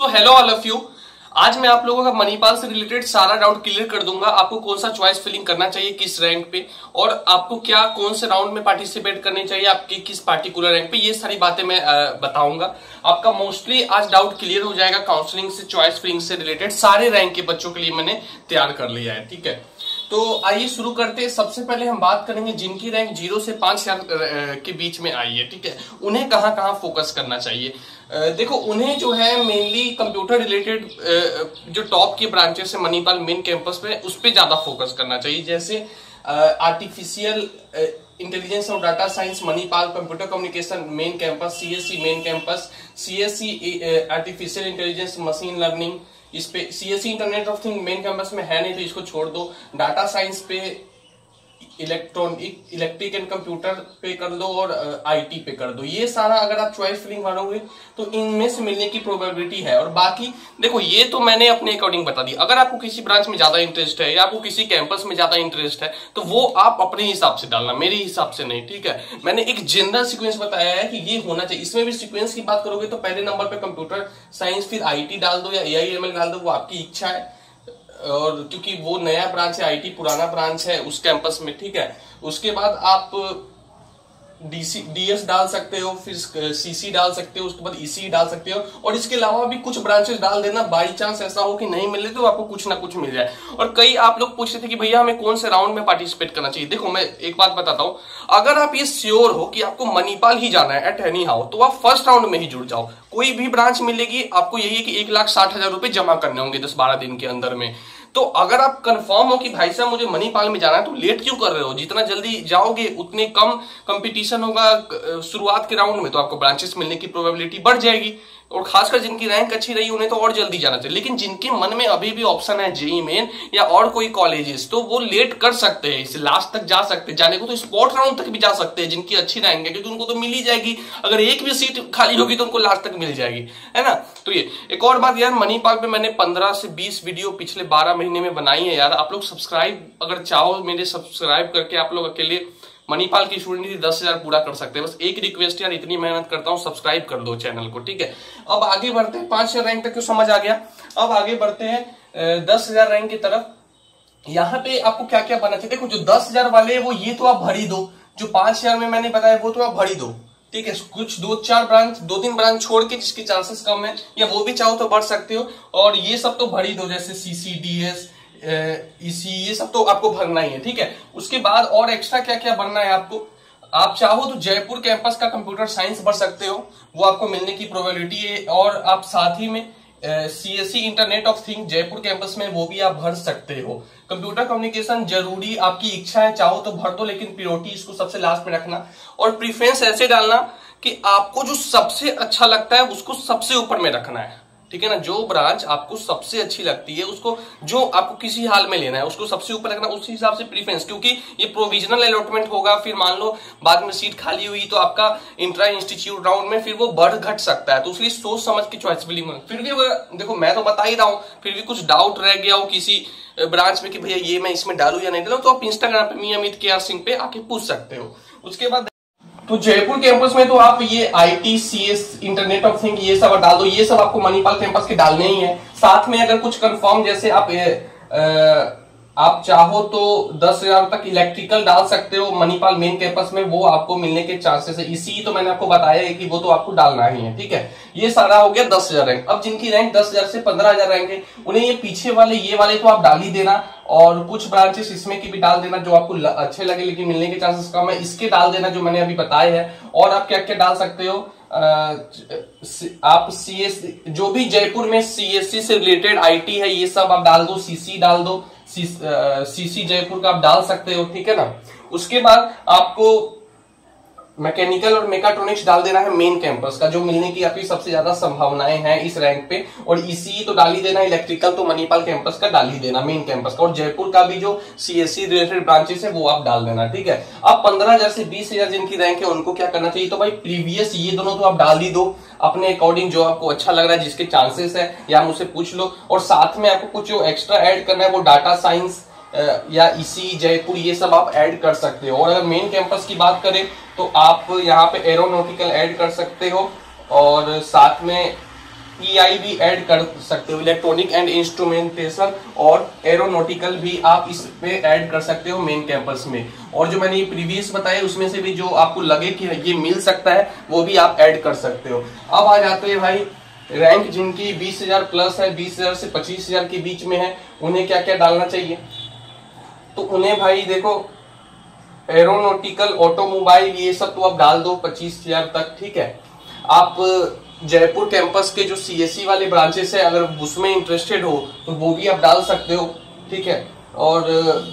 तो hello all of you. आज मैं आप लोगों का मणिपाल से रिलेटेड सारा डाउट क्लियर कर दूंगा। आपको कौन सा चॉइस फिलिंग करना चाहिए किस रैंक पे, और आपको क्या कौन से राउंड में पार्टिसिपेट करनी चाहिए आपकी किस पार्टिकुलर रैंक पे, ये सारी बातें मैं बताऊंगा। आपका मोस्टली आज डाउट क्लियर हो जाएगा। काउंसलिंग से चॉइस फिलिंग से रिलेटेड सारे रैंक के बच्चों के लिए मैंने तैयार कर लिया है। ठीक है, तो आइए शुरू करते हैं। सबसे पहले हम बात करेंगे जिनकी रैंक 0 से 5,000 के बीच में आई है। ठीक है, उन्हें कहाँ कहाँ फोकस करना चाहिए। देखो, उन्हें जो है मेनली कंप्यूटर रिलेटेड जो टॉप की ब्रांचेस है मणिपाल मेन कैंपस पे, उस पर ज्यादा फोकस करना चाहिए। जैसे आर्टिफिशियल इंटेलिजेंस और data science Manipal, computer communication main campus, CSC main campus, CSC artificial intelligence machine learning, इस पे CSC internet of thing main campus में है नहीं तो इसको छोड़ दो। डाटा साइंस पे इलेक्ट्रिक एंड कंप्यूटर पे कर दो, और आईटी पे कर दो। ये सारा अगर आप चॉइस फिलिंग मारोगे तो इनमें से मिलने की प्रोबेबिलिटी है। और बाकी देखो, ये तो मैंने अपने अकॉर्डिंग बता दी। अगर आपको किसी ब्रांच में ज्यादा इंटरेस्ट है या आपको किसी कैंपस में ज्यादा इंटरेस्ट है तो वो आप अपने हिसाब से डालना, मेरे हिसाब से नहीं। ठीक है, मैंने एक जनरल सीक्वेंस बताया है कि ये होना चाहिए। इसमें भी सीक्वेंस की बात करोगे तो पहले नंबर पे कंप्यूटर साइंस, फिर आईटी डाल दो या एआईएमएल डाल दो, वो आपकी इच्छा है। और क्योंकि वो नया ब्रांच है, आईटी पुराना ब्रांच है उस कैंपस में। ठीक है, उसके बाद आप डीएस डाल सकते हो, फिर सीसी डाल सकते हो, उसके बाद ईसी डाल सकते हो, और इसके अलावा भी कुछ ब्रांचेस डाल देना। बाई चांस ऐसा हो कि नहीं मिले तो आपको कुछ ना कुछ मिल जाए। और कई आप लोग पूछते थे कि भैया हमें कौन से राउंड में पार्टिसिपेट करना चाहिए। देखो, मैं एक बात बताता हूं, अगर आप ये श्योर हो कि आपको मणिपाल ही जाना है एट एनी हाउ, तो आप फर्स्ट राउंड में ही जुड़ जाओ। कोई भी ब्रांच मिलेगी आपको, यही है कि 1,60,000 रुपए जमा करने होंगे 10-12 दिन के अंदर में। तो अगर आप कंफर्म हो कि भाई साहब मुझे मणिपाल में जाना है, तो लेट क्यों कर रहे हो। जितना जल्दी जाओगे उतने कम कंपटीशन होगा शुरुआत के राउंड में, तो आपको ब्रांचेस मिलने की प्रोबेबिलिटी बढ़ जाएगी। और खासकर जिनकी रैंक अच्छी रही उन्हें तो और जल्दी जाना चाहिए। लेकिन जिनके मन में अभी भी ऑप्शन है जेई मेन या और कोई कॉलेजेस, तो वो लेट कर सकते हैं, इसे लास्ट तक जा सकते हैं। जाने को तो स्पॉट राउंड तक भी जा सकते हैं जिनकी अच्छी रैंक है, क्योंकि उनको तो मिल ही जाएगी। अगर एक भी सीट खाली होगी तो उनको लास्ट तक मिल जाएगी, है ना। तो ये एक और बात यार, मणिपाल पे मैंने 15 से 20 वीडियो पिछले 12 महीने में बनाई है यार। आप लोग सब्सक्राइब अगर चाहो मेरे, सब्सक्राइब करके आप लोग अकेले मणिपाल की स्टूडेंट 10,000 पूरा कर सकते हैं। बस एक रिक्वेस्ट यार, इतनी मेहनत करता हूं, सब्सक्राइब कर दो चैनल को। ठीक है, अब आगे बढ़ते हैं। 5,000 रैंक तक क्यों समझ आ गया। अब आगे बढ़ते हैं 10,000 रैंक की तरफ। यहाँ पे आपको क्या क्या बनना चाहिए। देखो, जो 10,000 वाले वो ये तो आप भर ही दो, जो 5,000 में मैंने बताया वो तो आप भर ही दो। ठीक है, कुछ 2-4 ब्रांच, 2-3 ब्रांच छोड़ के जिसके चांसेस कम है, या वो भी चाहो तो बढ़ सकते हो। और ये सब तो भर ही दो, जैसे सीसीडीएस इसी, ये सब तो आपको भरना ही है। ठीक है, उसके बाद और एक्स्ट्रा क्या क्या भरना है आपको। आप चाहो तो जयपुर कैंपस का कंप्यूटर साइंस भर सकते हो, वो आपको मिलने की प्रोबेबिलिटी है। और आप साथ ही में CSC internet of thing Jaipur campus में वो भी आप भर सकते हो। कंप्यूटर कम्युनिकेशन जरूरी आपकी इच्छा है, चाहो तो भर दो, लेकिन प्रायोरिटी इसको सबसे लास्ट में रखना। और प्रीफरेंस ऐसे डालना कि आपको जो सबसे अच्छा लगता है उसको सबसे ऊपर में रखना है। ठीक है ना, जो ब्रांच आपको सबसे अच्छी लगती है उसको, जो आपको किसी हाल में लेना है उसको सबसे ऊपर रखना, उसी हिसाब से प्रीफरेंस। क्योंकि ये प्रोविजनल अलॉटमेंट होगा, फिर मान लो बाद में सीट खाली हुई तो आपका इंट्रा इंस्टीट्यूट राउंड में फिर वो बढ़ घट सकता है। तो इसलिए सोच समझ के चॉइस फिलिंग में। फिर भी देखो, मैं तो बता ही रहा हूं, फिर भी कुछ डाउट रह गया हो किसी ब्रांच में कि भैया ये मैं इसमें डालू या नहीं डालू, तो आप इंस्टाग्राम पे मी अमित KR सिंह पे आके पूछ सकते हो। उसके बाद तो जयपुर कैंपस में तो आप ये IT, CS, internet of thing ये सब डाल दो। ये सब आपको मणिपाल कैंपस के डालने ही है। साथ में अगर कुछ कंफर्म, जैसे आप चाहो तो 10,000 तक इलेक्ट्रिकल डाल सकते हो मणिपाल मेन कैंपस में, वो आपको मिलने के चांसेस है। इसी तो मैंने आपको बताया है कि वो तो आपको डालना ही है। ठीक है, ये सारा हो गया 10,000 रैंक। अब जिनकी रैंक 10,000 से 15,000 रैंक है, उन्हें ये पीछे वाले ये वाले तो आप डाल ही देना, और कुछ ब्रांचेस इसमें की भी डाल देना जो आपको अच्छे लगे लेकिन मिलने के चांसेस कम है, इसके डाल देना जो मैंने अभी बताए हैं। और आप क्या क्या डाल सकते हो, आप सीएस, जो भी जयपुर में सीएससी से रिलेटेड आईटी है ये सब आप डाल दो। सीसी डाल दो, सीसी जयपुर का आप डाल सकते हो। ठीक है ना, उसके बाद आपको मैकेनिकल और मेकाट्रॉनिक्स डाल देना है मेन कैंपस का, जो मिलने की आपकी सबसे ज्यादा संभावनाएं हैं इस रैंक पे। और इसी तो डाल ही देना, इलेक्ट्रिकल तो मणिपाल कैंपस का डाल ही देना मेन कैंपस का। और जयपुर का भी जो सीएससी रिलेटेड ब्रांचेस है वो आप डाल देना। ठीक है, अब 15,000 से 20,000 जिनकी रैंक है उनको क्या करना चाहिए। तो भाई प्रीवियस ये दोनों तो आप डाल ही दो अपने अकॉर्डिंग, जो आपको अच्छा लग रहा है, जिसके चांसेस है, या मुझसे पूछ लो। और साथ में आपको कुछ जो एक्स्ट्रा ऐड करना है वो डाटा साइंस या इसी जयपुर ये सब आप ऐड कर सकते हो। और अगर मेन कैंपस की बात करें तो आप यहाँ पे एरोनॉटिकल ऐड कर सकते हो, और साथ में EI भी ऐड कर सकते हो, इलेक्ट्रॉनिक एंड इंस्ट्रूमेंटेशन, और एरोनॉटिकल भी आप इस पे ऐड कर सकते हो मेन कैंपस में। और जो मैंने प्रीवियस बताया उसमें से भी जो आपको लगे कि ये मिल सकता है वो भी आप ऐड कर सकते हो। अब आ जाते हैं भाई रैंक जिनकी 20,000 प्लस है, 20,000 से 25,000 के बीच में है, उन्हें क्या क्या डालना चाहिए। तो उन्हें भाई देखो एरोनॉटिकल, ऑटोमोबाइल, ये सब तो आप डाल दो 25,000 तक, ठीक है। आप जयपुर कैंपस के जो CSE वाले ब्रांचेस है अगर उसमें इंटरेस्टेड हो तो वो भी आप डाल सकते हो, ठीक है। और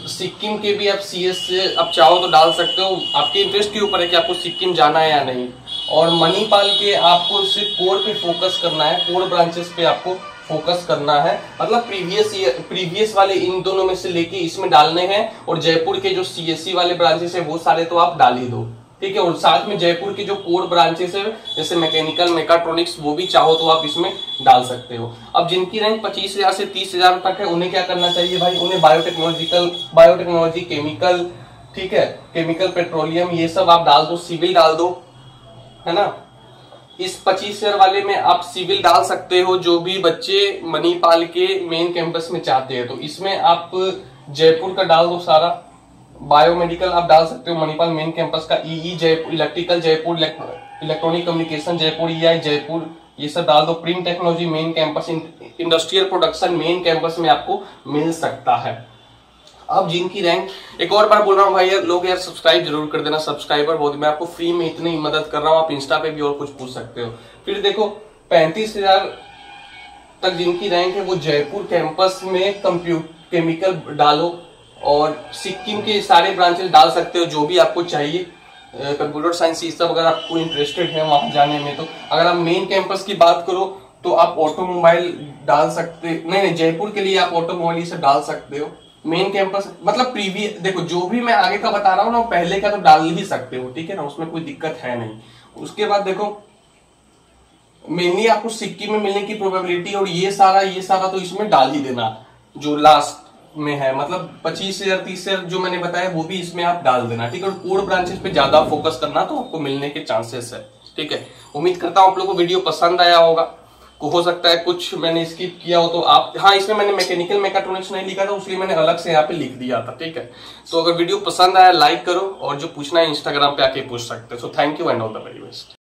सिक्किम के भी आप CS से आप चाहो तो डाल सकते हो, आपके इंटरेस्ट के ऊपर है कि आपको सिक्किम जाना है या नहीं। और मणिपाल के आपको सिर्फ कोर पे फोकस करना है, कोर ब्रांचेस पे आपको फोकस करना है, मतलब प्रीवियस वाले इन दोनों में से लेके इसमें डालने हैं। और जयपुर के जो CSE वाले ब्रांचेस है वो सारे तो आप डाल ही दो, ठीक है। और साथ में जयपुर के जो कोर ब्रांचेस है जैसे मैकेनिकल, मेकाट्रॉनिक्स, वो भी चाहो तो आप इसमें डाल सकते हो। अब जिनकी रैंक 25,000 से 30,000 तक है उन्हें क्या करना चाहिए भाई, उन्हें बायोटेक्नोलॉजी, केमिकल, ठीक है, केमिकल, पेट्रोलियम, ये सब आप डाल दो, सिविल डाल दो, है ना। इस 25,000 वाले में आप सिविल डाल सकते हो जो भी बच्चे मणिपाल के मेन कैंपस में चाहते हैं। तो इसमें आप जयपुर का डाल दो सारा, बायोमेडिकल आप डाल सकते हो मणिपाल मेन कैंपस का, EE Jaipur, electrical Jaipur, electronic communication Jaipur, EI Jaipur, ये सब डाल दो। Print technology main campus, industrial production main campus में आपको मिल सकता है। अब जिनकी रैंक, एक और बार बोल रहा हूँ भाई यार लोग यार सब्सक्राइब जरूर कर देना, सब्सक्राइबर बहुत, मैं आपको फ्री में इतनी मदद कर रहा हूँ, आप इंस्टा पे भी और कुछ पूछ सकते हो। फिर देखो 35,000 तक जिनकी रैंक है वो जयपुर कैंपस में केमिकल डालो, और सिक्किम के सारे ब्रांचेस डाल सकते हो जो भी आपको चाहिए, कंप्यूटर साइंस ये सब अगर आपको इंटरेस्टेड है वहां जाने में। तो अगर आप मेन कैंपस की बात करो तो आप ऑटोमोबाइल डाल सकते, नहीं जयपुर के लिए आप ऑटोमोबाइल से डाल सकते हो। मेन कैंपस मतलब प्रीवियस, देखो जो भी मैं आगे का बता रहा हूँ ना पहले का तो डाल ही सकते हो, ठीक है ना, उसमें कोई दिक्कत है नहीं। उसके बाद देखो मेनली आपको सिक्किम में मिलने की प्रोबेबिलिटी और ये सारा तो इसमें डाल ही देना जो लास्ट में है, मतलब 25,000 30,000 जो मैंने बताया वो भी इसमें आप डाल देना, ठीक है। और कोर ब्रांचेस पे ज्यादा फोकस करना तो आपको मिलने के चांसेस है, ठीक है। उम्मीद करता हूं आप लोगों को वीडियो पसंद आया होगा, हो सकता है कुछ मैंने स्किप किया हो तो आप, हाँ इसमें मैंने मैकेनिकल मेकाट्रॉनिक्स नहीं लिखा था इसलिए मैंने अलग से यहाँ पे लिख दिया था, ठीक है। तो अगर वीडियो पसंद आया लाइक करो, और जो पूछना है इंस्टाग्राम पे आके पूछ सकते हो। So thank you and all the very best.